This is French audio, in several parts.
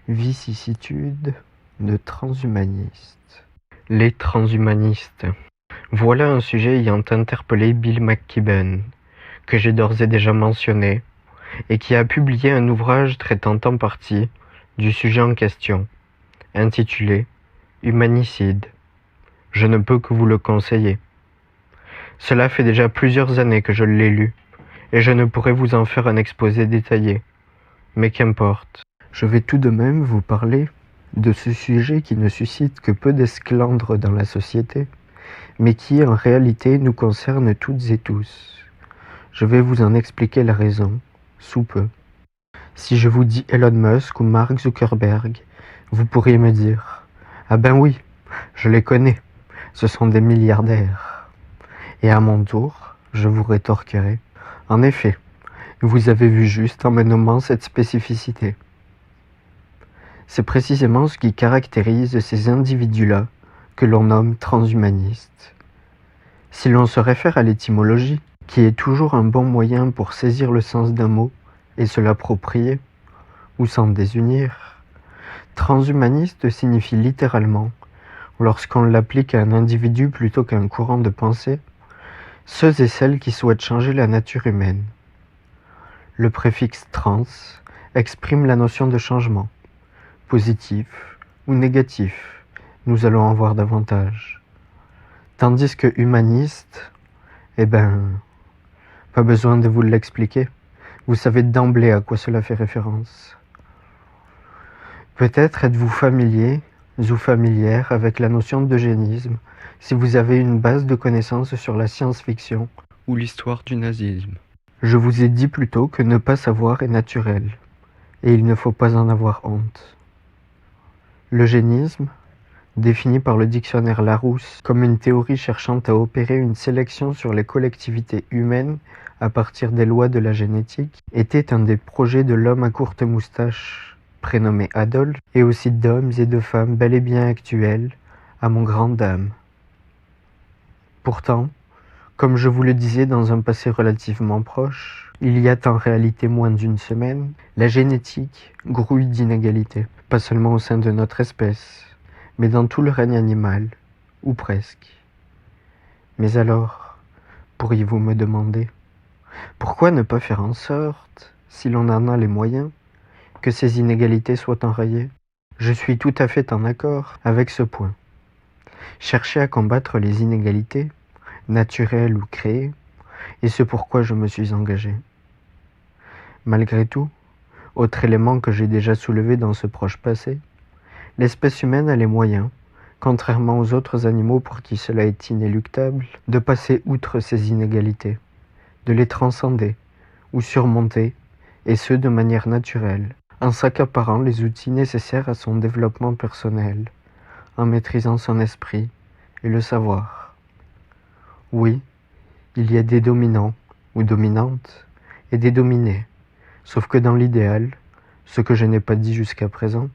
Vicissitudes de transhumanistes. Les transhumanistes. Voilà un sujet ayant interpellé Bill McKibben, que j'ai d'ores et déjà mentionné, et qui a publié un ouvrage traitant en partie du sujet en question, intitulé « Humanicide ». Je ne peux que vous le conseiller. Cela fait déjà plusieurs années que je l'ai lu, et je ne pourrais vous en faire un exposé détaillé. Mais qu'importe. Je vais tout de même vous parler de ce sujet qui ne suscite que peu d'esclandre dans la société, mais qui en réalité nous concerne toutes et tous. Je vais vous en expliquer la raison, sous peu. Si je vous dis Elon Musk ou Mark Zuckerberg, vous pourriez me dire « Ah ben oui, je les connais, ce sont des milliardaires. » Et à mon tour, je vous rétorquerai « En effet, vous avez vu juste en me nommant cette spécificité. » C'est précisément ce qui caractérise ces individus-là que l'on nomme transhumanistes. Si l'on se réfère à l'étymologie, qui est toujours un bon moyen pour saisir le sens d'un mot et se l'approprier, ou s'en désunir, transhumaniste signifie littéralement, lorsqu'on l'applique à un individu plutôt qu'à un courant de pensée, ceux et celles qui souhaitent changer la nature humaine. Le préfixe trans exprime la notion de changement, positif ou négatif, nous allons en voir davantage. Tandis que humaniste, pas besoin de vous l'expliquer, vous savez d'emblée à quoi cela fait référence. Peut-être êtes-vous familier ou familière avec la notion d'eugénisme si vous avez une base de connaissances sur la science-fiction ou l'histoire du nazisme. Je vous ai dit plutôt que ne pas savoir est naturel, et il ne faut pas en avoir honte. L'eugénisme, défini par le dictionnaire Larousse comme une théorie cherchant à opérer une sélection sur les collectivités humaines à partir des lois de la génétique, était un des projets de l'homme à courte moustache, prénommé Adolphe, et aussi d'hommes et de femmes bel et bien actuels, à mon grand dame. Pourtant, comme je vous le disais dans un passé relativement proche, il y a en réalité moins d'une semaine, la génétique grouille d'inégalités, pas seulement au sein de notre espèce, mais dans tout le règne animal, ou presque. Mais alors, pourriez-vous me demander, pourquoi ne pas faire en sorte, si l'on en a les moyens, que ces inégalités soient enrayées? Je suis tout à fait en accord avec ce point. Chercher à combattre les inégalités, naturelles ou créées, et c'est pourquoi je me suis engagé. Malgré tout, autre élément que j'ai déjà soulevé dans ce proche passé, l'espèce humaine a les moyens, contrairement aux autres animaux pour qui cela est inéluctable, de passer outre ces inégalités, de les transcender ou surmonter, et ce de manière naturelle, en s'accaparant les outils nécessaires à son développement personnel, en maîtrisant son esprit et le savoir. Oui, il y a des dominants ou dominantes et des dominés, sauf que dans l'idéal, ce que je n'ai pas dit jusqu'à présent,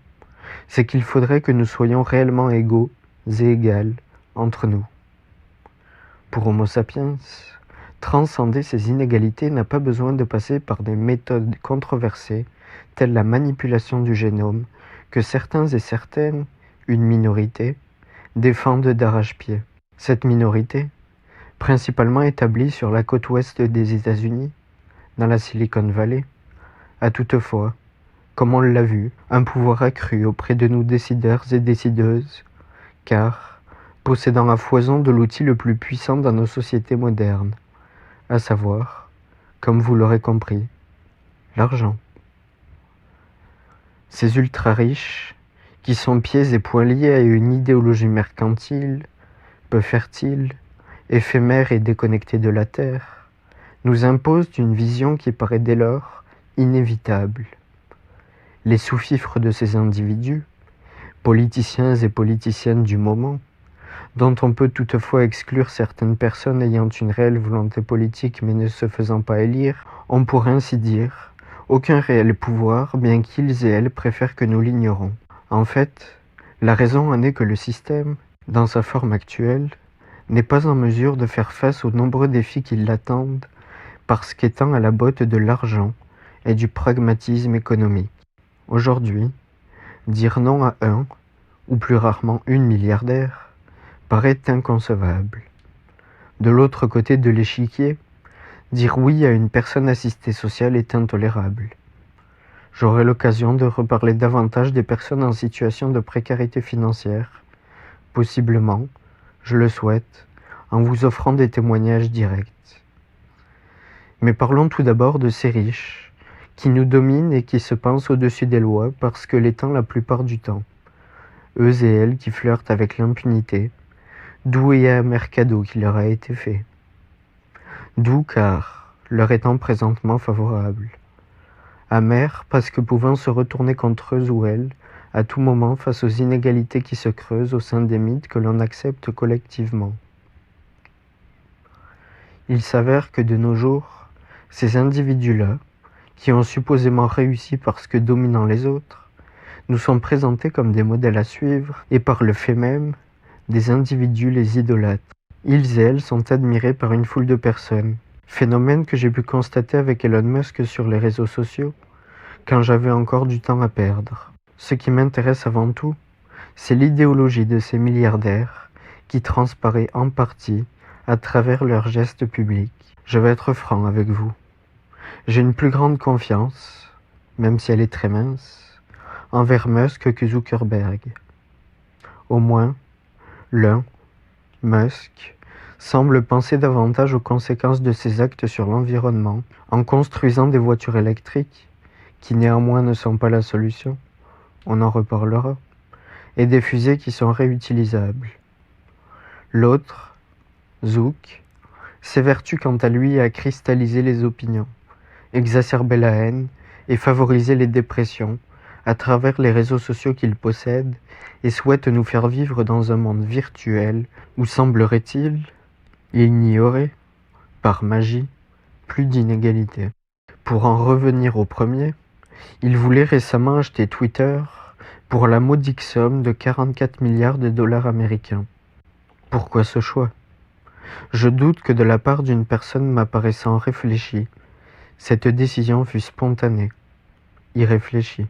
c'est qu'il faudrait que nous soyons réellement égaux et égales entre nous. Pour Homo sapiens, transcender ces inégalités n'a pas besoin de passer par des méthodes controversées telles la manipulation du génome que certains et certaines, une minorité, défendent d'arrache-pied. Cette minorité, principalement établie sur la côte ouest des États-Unis, dans la Silicon Valley, a toutefois, comme on l'a vu, un pouvoir accru auprès de nous décideurs et décideuses, car, possédant à foison de l'outil le plus puissant dans nos sociétés modernes, à savoir, comme vous l'aurez compris, l'argent. Ces ultra-riches, qui sont pieds et poings liés à une idéologie mercantile, peu fertile, éphémère et déconnectée de la terre, nous imposent une vision qui paraît dès lors inévitable. Les sous-fifres de ces individus, politiciens et politiciennes du moment, dont on peut toutefois exclure certaines personnes ayant une réelle volonté politique mais ne se faisant pas élire, ont pour ainsi dire aucun réel pouvoir, bien qu'ils et elles préfèrent que nous l'ignorons. En fait, la raison en est que le système, dans sa forme actuelle, n'est pas en mesure de faire face aux nombreux défis qui l'attendent parce qu'étant à la botte de l'argent et du pragmatisme économique. Aujourd'hui, Dire non à un, ou plus rarement une milliardaire, paraît inconcevable. De l'autre côté de l'échiquier, dire oui à une personne assistée sociale est intolérable. J'aurai l'occasion de reparler davantage des personnes en situation de précarité financière, possiblement, je le souhaite, en vous offrant des témoignages directs. Mais parlons tout d'abord de ces riches, qui nous dominent et qui se pensent au-dessus des lois parce que l'étant la plupart du temps. Eux et elles qui flirtent avec l'impunité, doux et amer cadeau qui leur a été fait. Doux car leur étant présentement favorable. Amer parce que pouvant se retourner contre eux ou elles, à tout moment face aux inégalités qui se creusent au sein des mythes que l'on accepte collectivement. Il s'avère que de nos jours, ces individus-là, qui ont supposément réussi parce que dominant les autres, nous sont présentés comme des modèles à suivre et par le fait même, des individus les idolâtres. Ils et elles sont admirés par une foule de personnes, phénomène que j'ai pu constater avec Elon Musk sur les réseaux sociaux, quand j'avais encore du temps à perdre. Ce qui m'intéresse avant tout, c'est l'idéologie de ces milliardaires qui transparaît en partie à travers leurs gestes publics. Je vais être franc avec vous. J'ai une plus grande confiance, même si elle est très mince, envers Musk que Zuckerberg. Au moins, l'un, Musk, semble penser davantage aux conséquences de ses actes sur l'environnement en construisant des voitures électriques, qui néanmoins ne sont pas la solution, on en reparlera, et des fusées qui sont réutilisables. L'autre, Zouk, s'évertue quant à lui à cristalliser les opinions, exacerber la haine et favoriser les dépressions à travers les réseaux sociaux qu'il possède et souhaite nous faire vivre dans un monde virtuel où, semblerait-il, il n'y aurait, par magie, plus d'inégalité. Pour en revenir au premier, il voulait récemment acheter Twitter pour la modique somme de 44 milliards de dollars américains. Pourquoi ce choix ? Je doute que de la part d'une personne m'apparaissant réfléchie, cette décision fut spontanée, irréfléchie.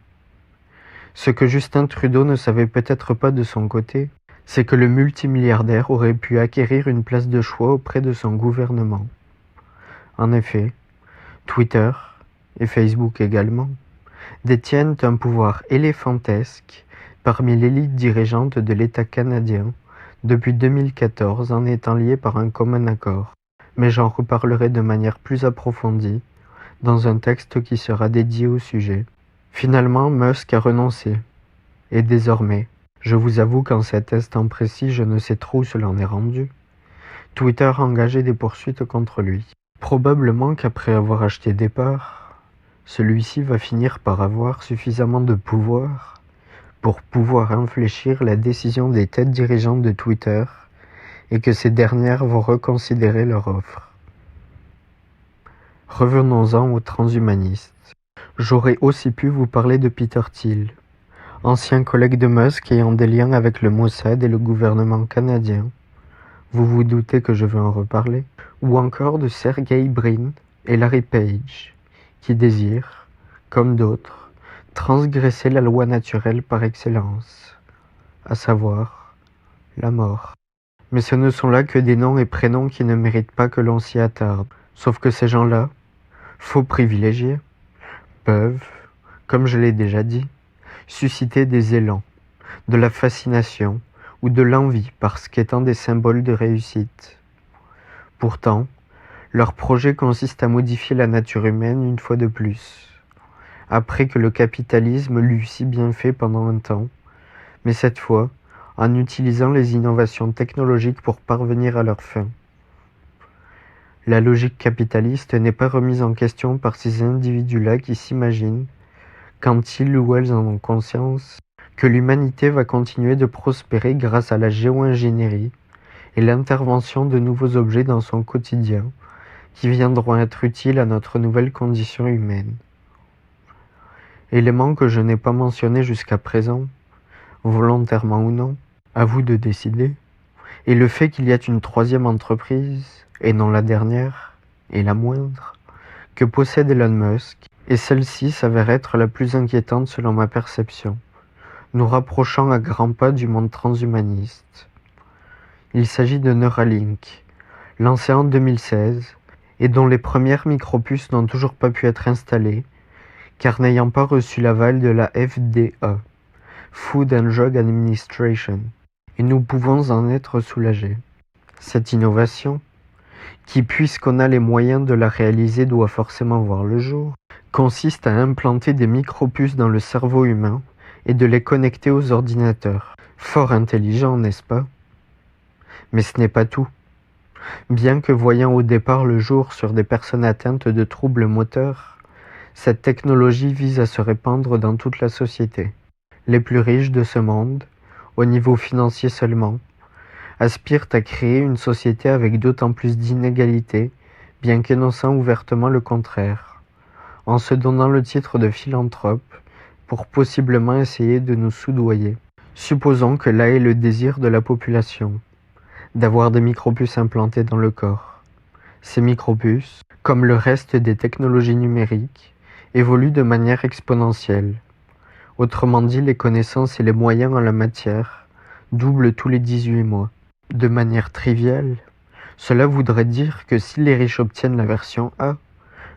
Ce que Justin Trudeau ne savait peut-être pas de son côté, c'est que le multimilliardaire aurait pu acquérir une place de choix auprès de son gouvernement. En effet, Twitter, et Facebook également, détiennent un pouvoir éléphantesque parmi l'élite dirigeante de l'État canadien depuis 2014 en étant liés par un commun accord. Mais j'en reparlerai de manière plus approfondie dans un texte qui sera dédié au sujet. Finalement, Musk a renoncé. Et désormais, je vous avoue qu'en cet instant précis, je ne sais trop où cela en est rendu. Twitter a engagé des poursuites contre lui. Probablement qu'après avoir acheté des parts, celui-ci va finir par avoir suffisamment de pouvoir pour pouvoir infléchir la décision des têtes dirigeantes de Twitter et que ces dernières vont reconsidérer leur offre. Revenons-en aux transhumanistes. J'aurais aussi pu vous parler de Peter Thiel, ancien collègue de Musk ayant des liens avec le Mossad et le gouvernement canadien. Vous vous doutez que je veux en reparler. Ou encore de Sergey Brin et Larry Page, qui désirent, comme d'autres, transgresser la loi naturelle par excellence, à savoir la mort. Mais ce ne sont là que des noms et prénoms qui ne méritent pas que l'on s'y attarde, sauf que ces gens-là, faux privilégiés, peuvent, comme je l'ai déjà dit, susciter des élans, de la fascination ou de l'envie parce qu'étant des symboles de réussite. Pourtant, leur projet consiste à modifier la nature humaine une fois de plus, après que le capitalisme l'eut si bien fait pendant un temps, mais cette fois en utilisant les innovations technologiques pour parvenir à leur fin. La logique capitaliste n'est pas remise en question par ces individus-là qui s'imaginent, quand ils ou elles en ont conscience, que l'humanité va continuer de prospérer grâce à la géo-ingénierie et l'intervention de nouveaux objets dans son quotidien qui viendront être utiles à notre nouvelle condition humaine. Élément que je n'ai pas mentionné jusqu'à présent, volontairement ou non, à vous de décider, et le fait qu'il y ait une troisième entreprise, et non la dernière, et la moindre, que possède Elon Musk, et celle-ci s'avère être la plus inquiétante selon ma perception, nous rapprochant à grands pas du monde transhumaniste. Il s'agit de Neuralink, lancé en 2016 et dont les premières micropuces n'ont toujours pas pu être installées, car n'ayant pas reçu l'aval de la FDA, Food and Drug Administration, et nous pouvons en être soulagés. Cette innovation, qui puisqu'on a les moyens de la réaliser doit forcément voir le jour, consiste à implanter des micropuces dans le cerveau humain et de les connecter aux ordinateurs. Fort intelligent, n'est-ce pas? Mais ce n'est pas tout. Bien que voyant au départ le jour sur des personnes atteintes de troubles moteurs, cette technologie vise à se répandre dans toute la société. Les plus riches de ce monde, au niveau financier seulement, aspirent à créer une société avec d'autant plus d'inégalités, bien qu'énonçant ouvertement le contraire, en se donnant le titre de philanthrope pour possiblement essayer de nous soudoyer. Supposons que là est le désir de la population, d'avoir des micropuces implantées dans le corps. Ces micropuces, comme le reste des technologies numériques, évoluent de manière exponentielle. Autrement dit, les connaissances et les moyens en la matière doublent tous les 18 mois. De manière triviale, cela voudrait dire que si les riches obtiennent la version A,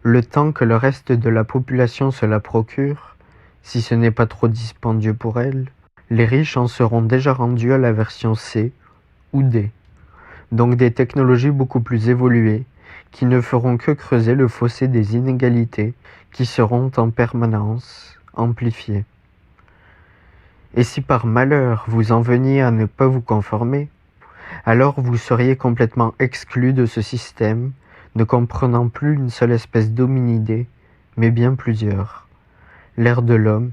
le temps que le reste de la population se la procure, si ce n'est pas trop dispendieux pour elle, les riches en seront déjà rendus à la version C ou D. Donc des technologies beaucoup plus évoluées, qui ne feront que creuser le fossé des inégalités, qui seront en permanence amplifiées. Et si par malheur vous en veniez à ne pas vous conformer, alors vous seriez complètement exclu de ce système, ne comprenant plus une seule espèce d'hominidé, mais bien plusieurs, l'ère de l'homme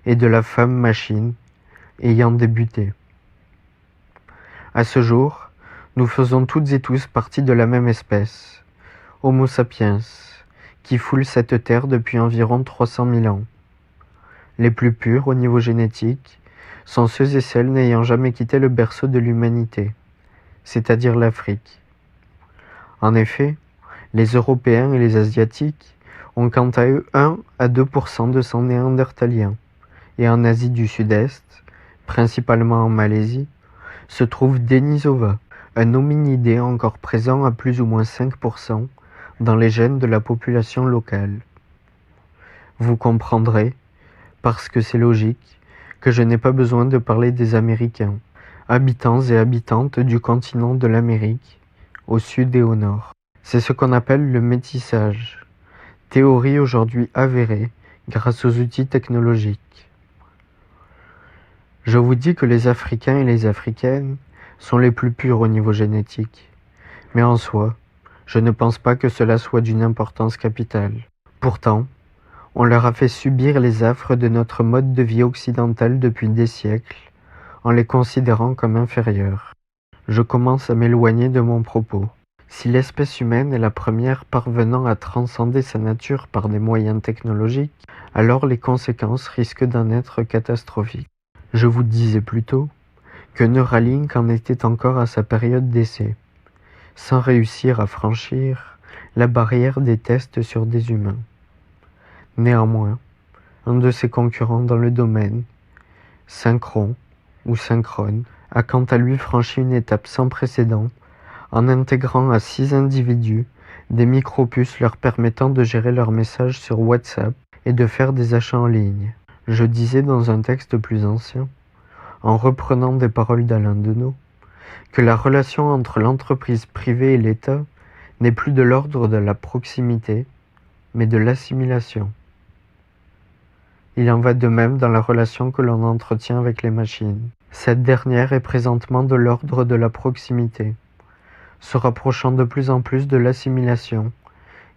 et de la femme-machine ayant débuté. À ce jour, nous faisons toutes et tous partie de la même espèce, Homo sapiens, qui foule cette terre depuis environ 300 000 ans. Les plus purs au niveau génétique sont ceux et celles n'ayant jamais quitté le berceau de l'humanité, c'est-à-dire l'Afrique. En effet, les Européens et les Asiatiques ont quant à eux 1 à 2% de sang néandertalien, et en Asie du Sud-Est, principalement en Malaisie, se trouve Denisova, un hominidé encore présent à plus ou moins 5% dans les gènes de la population locale. Vous comprendrez, parce que c'est logique, que je n'ai pas besoin de parler des Américains, habitants et habitantes du continent de l'Amérique, au sud et au nord. C'est ce qu'on appelle le métissage, théorie aujourd'hui avérée grâce aux outils technologiques. Je vous dis que les Africains et les Africaines sont les plus purs au niveau génétique, mais en soi, je ne pense pas que cela soit d'une importance capitale. Pourtant, on leur a fait subir les affres de notre mode de vie occidental depuis des siècles, en les considérant comme inférieurs. Je commence à m'éloigner de mon propos. Si l'espèce humaine est la première parvenant à transcender sa nature par des moyens technologiques, alors les conséquences risquent d'en être catastrophiques. Je vous disais plus tôt que Neuralink en était encore à sa période d'essai, sans réussir à franchir la barrière des tests sur des humains. Néanmoins, un de ses concurrents dans le domaine, Synchron ou Synchrone, a quant à lui franchi une étape sans précédent en intégrant à 6 individus des micropuces leur permettant de gérer leurs messages sur WhatsApp et de faire des achats en ligne. Je disais dans un texte plus ancien, en reprenant des paroles d'Alain Deneau, que la relation entre l'entreprise privée et l'État n'est plus de l'ordre de la proximité, mais de l'assimilation. Il en va de même dans la relation que l'on entretient avec les machines. Cette dernière est présentement de l'ordre de la proximité, se rapprochant de plus en plus de l'assimilation,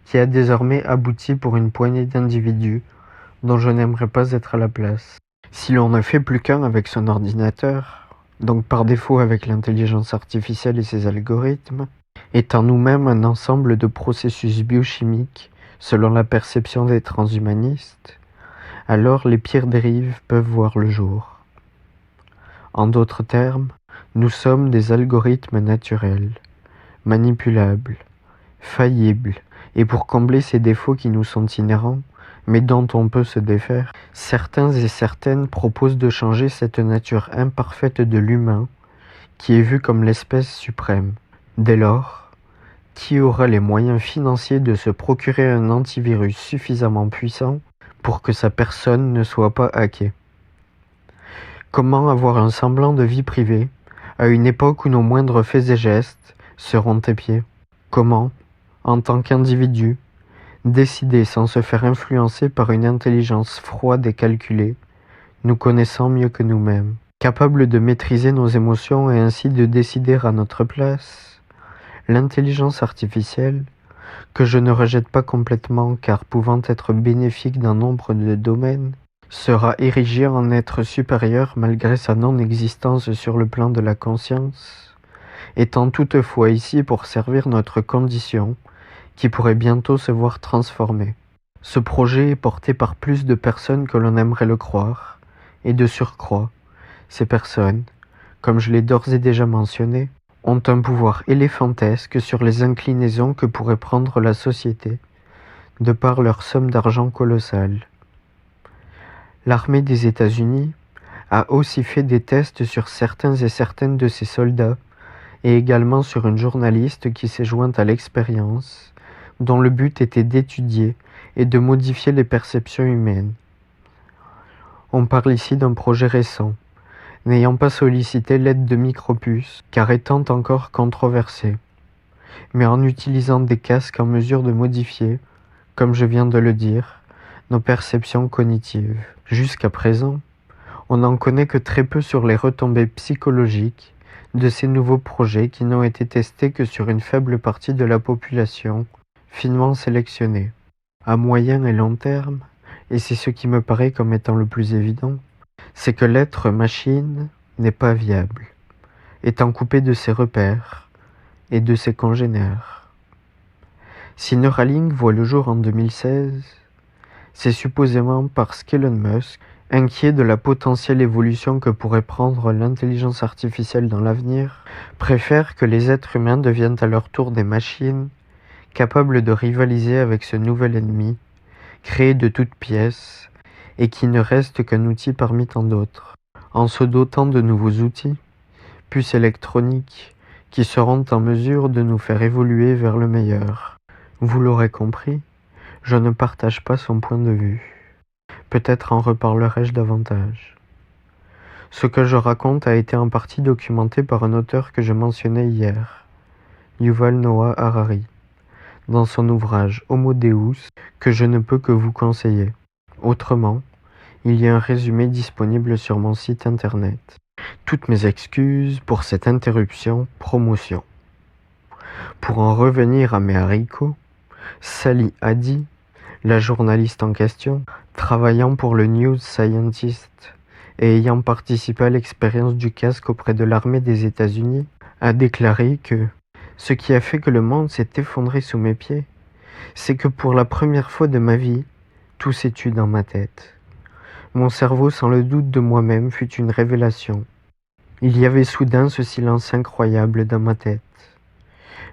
qui a désormais abouti pour une poignée d'individus dont je n'aimerais pas être à la place. Si l'on ne fait plus qu'un avec son ordinateur, donc par défaut avec l'intelligence artificielle et ses algorithmes, étant nous-mêmes un ensemble de processus biochimiques selon la perception des transhumanistes, alors les pires dérives peuvent voir le jour. En d'autres termes, nous sommes des algorithmes naturels, manipulables, faillibles, et pour combler ces défauts qui nous sont inhérents, mais dont on peut se défaire. Certains et certaines proposent de changer cette nature imparfaite de l'humain, qui est vue comme l'espèce suprême. Dès lors, qui aura les moyens financiers de se procurer un antivirus suffisamment puissant pour que sa personne ne soit pas hackée? Comment avoir un semblant de vie privée à une époque où nos moindres faits et gestes seront épiés? Comment, en tant qu'individu, décider sans se faire influencer par une intelligence froide et calculée, nous connaissant mieux que nous-mêmes, capable de maîtriser nos émotions et ainsi de décider à notre place? L'intelligence artificielle, que je ne rejette pas complètement car pouvant être bénéfique dans nombre de domaines, sera érigée en être supérieur malgré sa non-existence sur le plan de la conscience, étant toutefois ici pour servir notre condition, qui pourrait bientôt se voir transformée. Ce projet est porté par plus de personnes que l'on aimerait le croire, et de surcroît, ces personnes, comme je l'ai d'ores et déjà mentionné, ont un pouvoir éléphantesque sur les inclinaisons que pourrait prendre la société, de par leur somme d'argent colossale. L'armée des États-Unis a aussi fait des tests sur certains et certaines de ses soldats, et également sur une journaliste qui s'est jointe à l'expérience, dont le but était d'étudier et de modifier les perceptions humaines. On parle ici d'un projet récent, n'ayant pas sollicité l'aide de micropuces, car étant encore controversé, mais en utilisant des casques en mesure de modifier, comme je viens de le dire, nos perceptions cognitives. Jusqu'à présent, on n'en connaît que très peu sur les retombées psychologiques de ces nouveaux projets qui n'ont été testés que sur une faible partie de la population, finement sélectionnée. À moyen et long terme, et c'est ce qui me paraît comme étant le plus évident, c'est que l'être machine n'est pas viable, étant coupé de ses repères et de ses congénères. Si Neuralink voit le jour en 2016, c'est supposément parce qu'Elon Musk, inquiet de la potentielle évolution que pourrait prendre l'intelligence artificielle dans l'avenir, préfère que les êtres humains deviennent à leur tour des machines capables de rivaliser avec ce nouvel ennemi, créé de toutes pièces, et qui ne reste qu'un outil parmi tant d'autres. En se dotant de nouveaux outils, puces électroniques, qui seront en mesure de nous faire évoluer vers le meilleur. Vous l'aurez compris, je ne partage pas son point de vue. Peut-être en reparlerai-je davantage. Ce que je raconte a été en partie documenté par un auteur que je mentionnais hier, Yuval Noah Harari, dans son ouvrage Homo Deus, que je ne peux que vous conseiller. Autrement, il y a un résumé disponible sur mon site internet. Toutes mes excuses pour cette interruption promotion. Pour en revenir à mes haricots, Sally Hadi, la journaliste en question, travaillant pour le News Scientist et ayant participé à l'expérience du casque auprès de l'armée des États-Unis, a déclaré que ce qui a fait que le monde s'est effondré sous mes pieds, c'est que pour la première fois de ma vie, tout s'est tu dans ma tête. Mon cerveau, sans le doute de moi-même, fut une révélation. Il y avait soudain ce silence incroyable dans ma tête.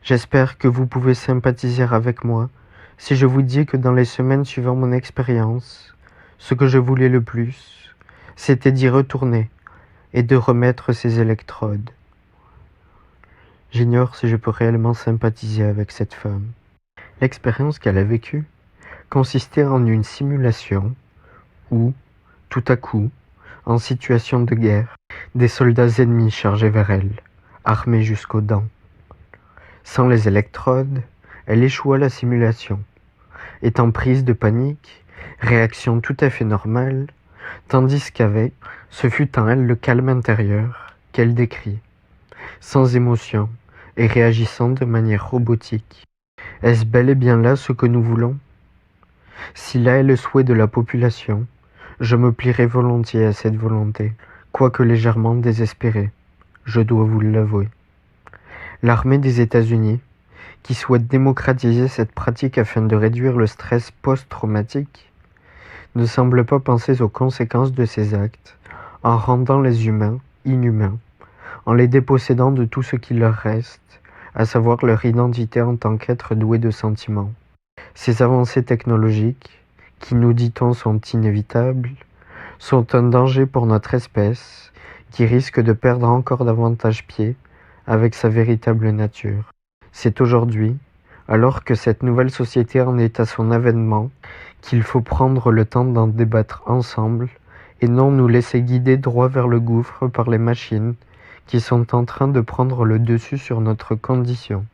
J'espère que vous pouvez sympathiser avec moi si je vous dis que dans les semaines suivant mon expérience, ce que je voulais le plus, c'était d'y retourner et de remettre ces électrodes. J'ignore si je peux réellement sympathiser avec cette femme. L'expérience qu'elle a vécue consistait en une simulation où, tout à coup, en situation de guerre, des soldats ennemis chargeaient vers elle, armés jusqu'aux dents. Sans les électrodes, elle échoua la simulation. Étant prise de panique, réaction tout à fait normale, tandis qu'avec, ce fut en elle le calme intérieur qu'elle décrit, sans émotion et réagissant de manière robotique. Est-ce bel et bien là ce que nous voulons? Si là est le souhait de la population, je me plierai volontiers à cette volonté, quoique légèrement désespérée, je dois vous l'avouer. L'armée des États-Unis, qui souhaite démocratiser cette pratique afin de réduire le stress post-traumatique, ne semble pas penser aux conséquences de ces actes en rendant les humains inhumains, en les dépossédant de tout ce qui leur reste, à savoir leur identité en tant qu'être doué de sentiments. Ces avancées technologiques, qui nous dit-on sont inévitables, sont un danger pour notre espèce, qui risque de perdre encore davantage pied avec sa véritable nature. C'est aujourd'hui, alors que cette nouvelle société en est à son avènement, qu'il faut prendre le temps d'en débattre ensemble et non nous laisser guider droit vers le gouffre par les machines qui sont en train de prendre le dessus sur notre condition.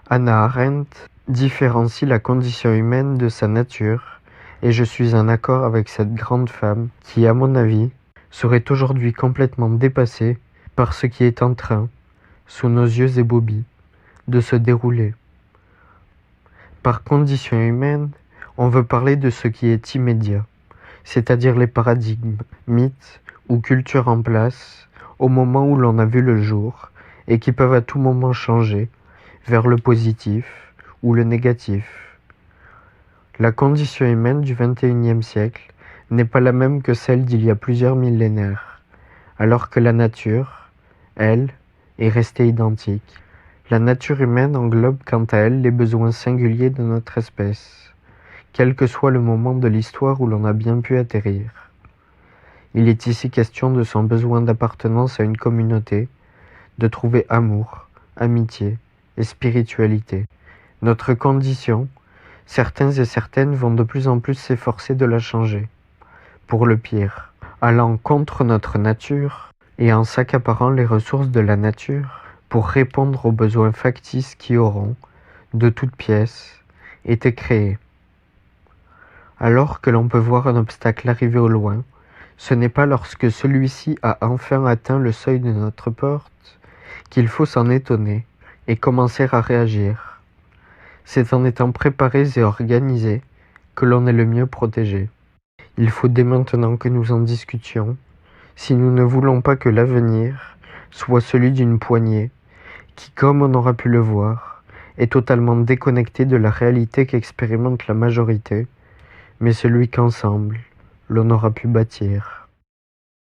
Hannah Arendt différencie la condition humaine de sa nature, et je suis en accord avec cette grande femme qui, à mon avis, serait aujourd'hui complètement dépassée par ce qui est en train, sous nos yeux ébobis, de se dérouler. Par condition humaine, on veut parler de ce qui est immédiat, c'est-à-dire les paradigmes, mythes ou cultures en place au moment où l'on a vu le jour et qui peuvent à tout moment changer vers le positif ou le négatif. La condition humaine du XXIe siècle n'est pas la même que celle d'il y a plusieurs millénaires, alors que la nature, elle, est restée identique. La nature humaine englobe quant à elle les besoins singuliers de notre espèce, quel que soit le moment de l'histoire où l'on a bien pu atterrir. Il est ici question de son besoin d'appartenance à une communauté, de trouver amour, amitié et spiritualité. Notre condition, certains et certaines vont de plus en plus s'efforcer de la changer, pour le pire, allant contre notre nature et en s'accaparant les ressources de la nature pour répondre aux besoins factices qui auront, de toutes pièces, été créés. Alors que l'on peut voir un obstacle arriver au loin, ce n'est pas lorsque celui-ci a enfin atteint le seuil de notre porte qu'il faut s'en étonner et commencer à réagir. C'est en étant préparés et organisés que l'on est le mieux protégé. Il faut dès maintenant que nous en discutions, si nous ne voulons pas que l'avenir soit celui d'une poignée qui, comme on aura pu le voir, est totalement déconnecté de la réalité qu'expérimente la majorité, mais celui qu'ensemble, l'on aura pu bâtir.